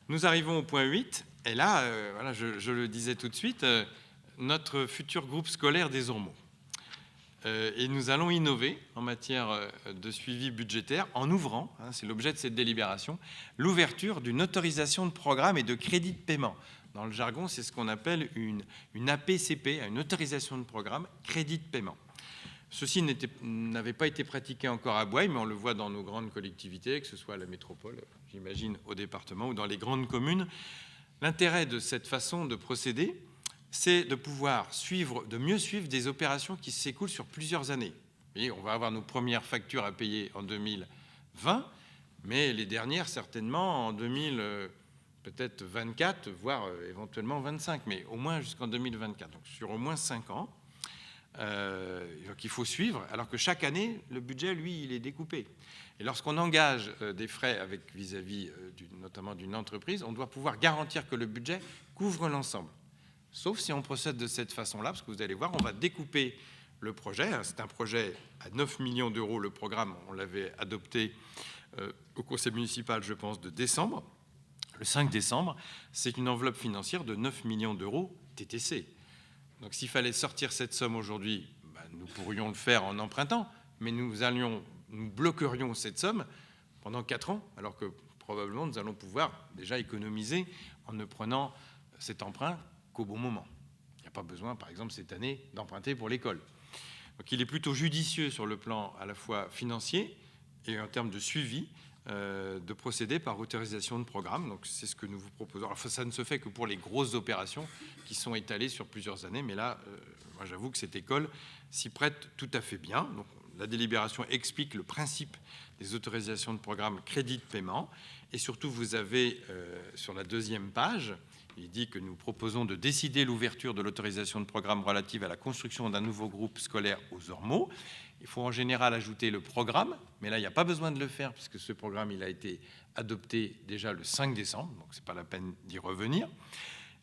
Nous arrivons au point 8, et là, voilà, je le disais tout de suite, notre futur groupe scolaire des Ormeaux. Et nous allons innover en matière de suivi budgétaire en ouvrant, c'est l'objet de cette délibération, l'ouverture d'une autorisation de programme et de crédit de paiement. Dans le jargon, c'est ce qu'on appelle une APCP, une autorisation de programme, crédit de paiement. Ceci n'avait pas été pratiqué encore à Bouaye, mais on le voit dans nos grandes collectivités, que ce soit à la métropole, j'imagine, au département ou dans les grandes communes. L'intérêt de cette façon de procéder, c'est de pouvoir de mieux suivre des opérations qui s'écoulent sur plusieurs années. Et on va avoir nos premières factures à payer en 2020, mais les dernières certainement en 2024, voire éventuellement 25, mais au moins jusqu'en 2024, donc sur au moins 5 ans. Qu'il faut suivre, alors que chaque année, le budget, lui, il est découpé. Et lorsqu'on engage des frais vis-à-vis notamment d'une entreprise, on doit pouvoir garantir que le budget couvre l'ensemble. Sauf si on procède de cette façon-là, parce que vous allez voir, on va découper le projet. C'est un projet à 9 millions d'euros, le programme, on l'avait adopté au conseil municipal, je pense, de décembre. Le 5 décembre, c'est une enveloppe financière de 9 millions d'euros TTC. Donc s'il fallait sortir cette somme aujourd'hui, nous pourrions le faire en empruntant, mais nous bloquerions cette somme pendant 4 ans, alors que probablement nous allons pouvoir déjà économiser en ne prenant cet emprunt qu'au bon moment. Il n'y a pas besoin, par exemple, cette année, d'emprunter pour l'école. Donc il est plutôt judicieux sur le plan à la fois financier et en termes de suivi, de procéder par autorisation de programme. Donc c'est ce que nous vous proposons. Alors ça ne se fait que pour les grosses opérations qui sont étalées sur plusieurs années, mais là, moi j'avoue que cette école s'y prête tout à fait bien. Donc la délibération explique le principe des autorisations de programme crédit de paiement, et surtout vous avez sur la deuxième page, il dit que nous proposons de décider l'ouverture de l'autorisation de programme relative à la construction d'un nouveau groupe scolaire aux Ormeaux. Il faut en général ajouter le programme, mais là, il n'y a pas besoin de le faire, puisque ce programme il a été adopté déjà le 5 décembre, donc ce n'est pas la peine d'y revenir.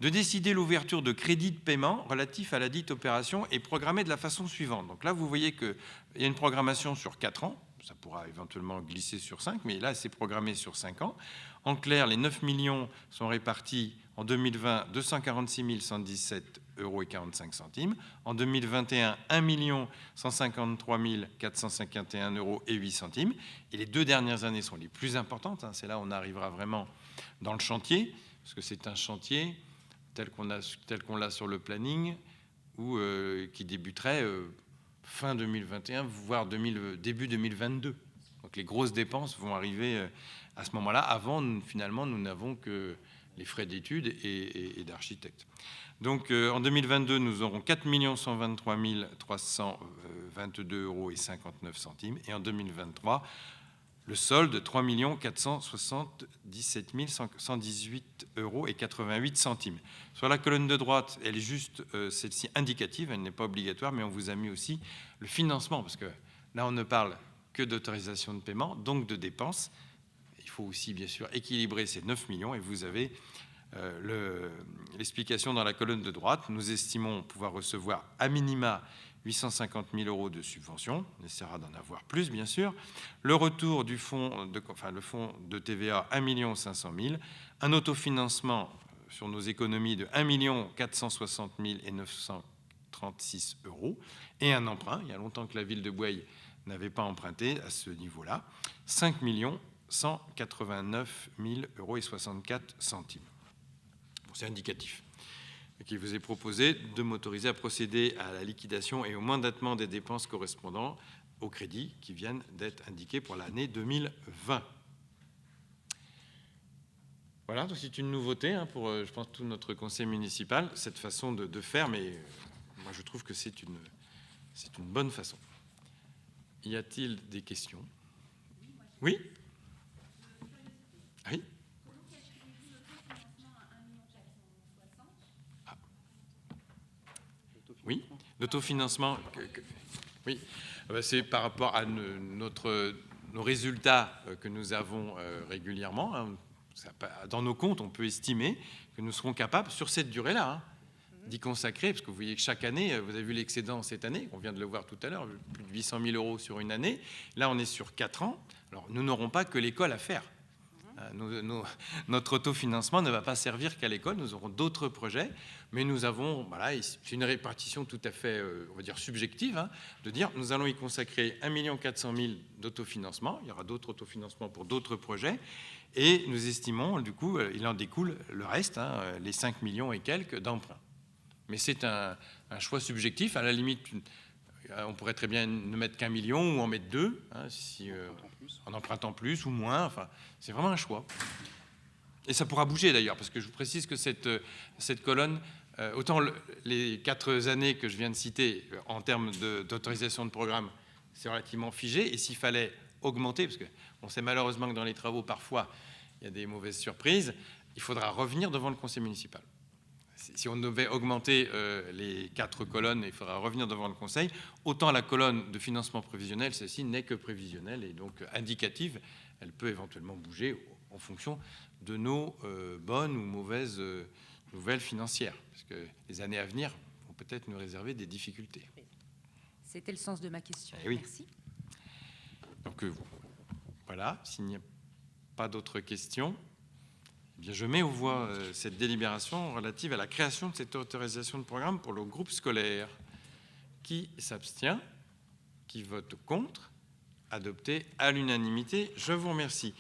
De décider l'ouverture de crédits de paiement relatifs à la dite opération et programmée de la façon suivante. Donc là, vous voyez qu'il y a une programmation sur 4 ans, ça pourra éventuellement glisser sur 5, mais là, c'est programmé sur 5 ans. En clair, les 9 millions sont répartis en 2020, 246 117 € et 45 centimes. En 2021, 1 153 451 € et 8 centimes. Et les 2 dernières années sont les plus importantes. C'est là où on arrivera vraiment dans le chantier, parce que c'est un chantier tel qu'on l'a sur le planning, ou qui débuterait fin 2021, voire début 2022. Donc les grosses dépenses vont arriver à ce moment-là. Avant, finalement, nous n'avons que les frais d'études et d'architectes. Donc en 2022, nous aurons 4 123 322 € et 59 centimes. Et en 2023, le solde, 3 477 118 € et 88 centimes. Sur la colonne de droite, elle est juste celle-ci indicative, elle n'est pas obligatoire, mais on vous a mis aussi le financement, parce que là, on ne parle que d'autorisation de paiement, donc de dépenses. Il faut aussi, bien sûr, équilibrer ces 9 millions, et vous avez l'explication dans la colonne de droite. Nous estimons pouvoir recevoir à minima 850 000 € de subventions. On essaiera d'en avoir plus, bien sûr. Le retour du fonds le fonds de TVA, 1 500 000. Un autofinancement sur nos économies de 1 460 936 €. Et un emprunt. Il y a longtemps que la ville de Bouaye n'avait pas emprunté à ce niveau-là. 5 189 000 € et 64 centimes. Bon, c'est indicatif. Qui vous est proposé de m'autoriser à procéder à la liquidation et au mandatement des dépenses correspondant aux crédits qui viennent d'être indiqués pour l'année 2020. Voilà, donc c'est une nouveauté pour, je pense, tout notre conseil municipal, cette façon de faire, mais moi je trouve que c'est une bonne façon. Y a-t-il des questions? Oui? Oui? Oui, l'autofinancement, oui, c'est par rapport à nos résultats que nous avons régulièrement. Dans nos comptes, on peut estimer que nous serons capables, sur cette durée-là, d'y consacrer, parce que vous voyez que chaque année, vous avez vu l'excédent cette année, on vient de le voir tout à l'heure, plus de 800 000 € sur une année. Là, on est sur 4 ans. Alors, nous n'aurons pas que l'école à faire. Notre autofinancement ne va pas servir qu'à l'école, nous aurons d'autres projets, mais nous avons, voilà, c'est une répartition tout à fait, on va dire, subjective, hein, de dire nous allons y consacrer 1 400 000 d'autofinancement, il y aura d'autres autofinancements pour d'autres projets, et nous estimons, du coup, il en découle le reste, hein, les 5 millions et quelques d'emprunts. Mais c'est un choix subjectif, à la limite, on pourrait très bien ne mettre qu'1 million ou en mettre 2, hein, en empruntant plus ou moins. Enfin, c'est vraiment un choix. Et ça pourra bouger d'ailleurs, parce que je vous précise que cette colonne, autant les 4 années que je viens de citer en termes d'autorisation de programme, c'est relativement figé. Et s'il fallait augmenter, parce qu'on sait malheureusement que dans les travaux, parfois, il y a des mauvaises surprises, il faudra revenir devant le conseil municipal. Si on devait augmenter les 4 colonnes, il faudra revenir devant le Conseil. Autant la colonne de financement prévisionnel, celle-ci n'est que prévisionnelle et donc indicative. Elle peut éventuellement bouger en fonction de nos bonnes ou mauvaises nouvelles financières, parce que les années à venir vont peut-être nous réserver des difficultés. C'était le sens de ma question. Oui. Merci. Donc voilà, s'il n'y a pas d'autres questions, bien, je mets aux voix cette délibération relative à la création de cette autorisation de programme pour le groupe scolaire. Qui s'abstient? Qui vote contre? Adopté à l'unanimité. Je vous remercie.